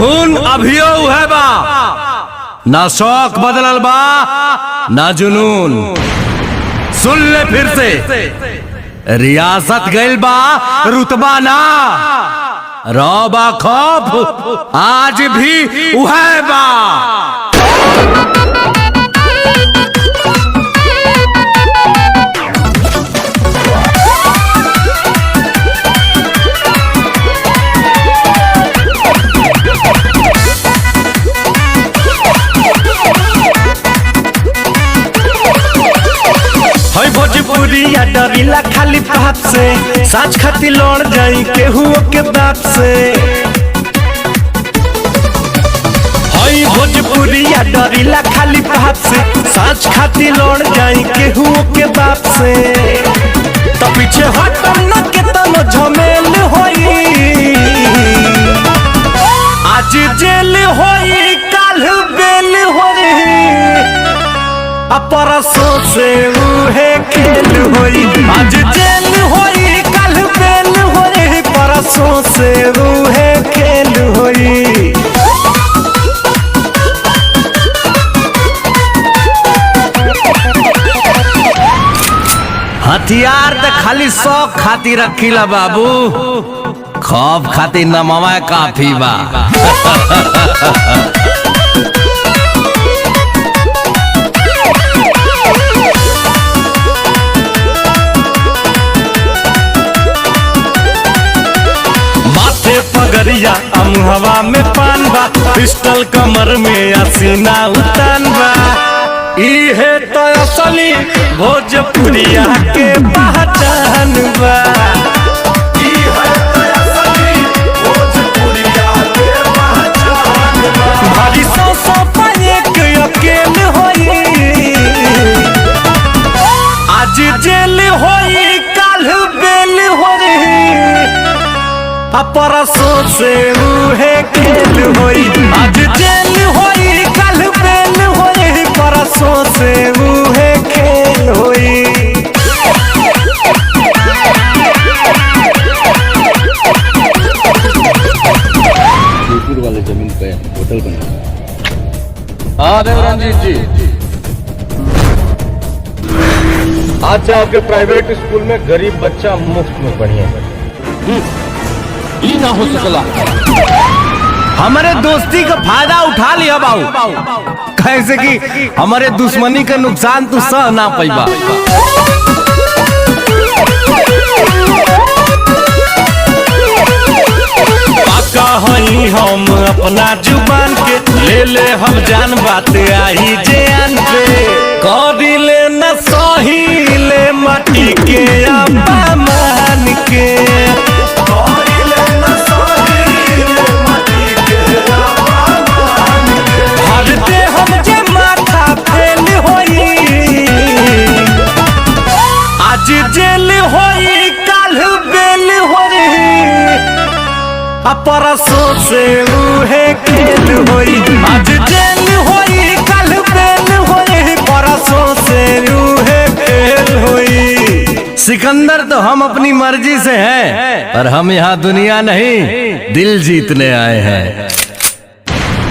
खून अभियो है बा, ना शौक बदलल बा ना जुनून। सुन ले फिर से, रियासत गइल बा रुतबा ना, रौबा खौफ आज भी उहै बा। भोजपुरिया डरिला खाली बाप से, साच खाती लड़ जाई केहू के बाप से। हई भोजपुरिया डरिला खाली बाप से, साच खाती लड़ जाई केहू के बाप से। तो पीछे हटम न के तनो झमेल होई, आज जेल होई काल बेल होई, परसों से उहे खेल होई। आज जेल होई कल बेल होई, परसों से उहे खेल होई। हथियार तो खाली शौक खाती रखीला बाबू, खौफ खाती नमवा काफी बा। पगरिया अमुहवा में पान बा, पिस्टल कमर में असीना उतान बा। इहे तो असली भोजपुरिया के पहचान बा। इहे तो असली भोजपुरिया के पहचान बा। भारी सौ पाए के अकेल होई, आज जेल होई काल बेल होई, परसों से उहे खेल होई। आज जेल होई कल बेल होई, परसों से उहे खेल होई। जयपुर वाले जमीन पे होटल बना। हाँ देवरंजीत जी, आज आपके प्राइवेट स्कूल में गरीब बच्चा मुफ्त में पढ़िए। ये ना हो सकला। हमारे दोस्ती का फायदा उठा लिया बाबू, कैसे कि हमारे दुश्मनी का नुकसान तू सह ना पैबा। पाका हई हम अपना जुबान के, ले ले हम जान बात आई जान पे। करी ले न सही ले माटी के अपमान के, जेल होई काल बेल होई, परसों से उहे खेल होई। आज जेल होई कल बेल होई, परसों से उहे खेल होई। सिकंदर तो हम अपनी मर्जी से हैं, पर हम यहाँ दुनिया नहीं दिल जीतने आए हैं।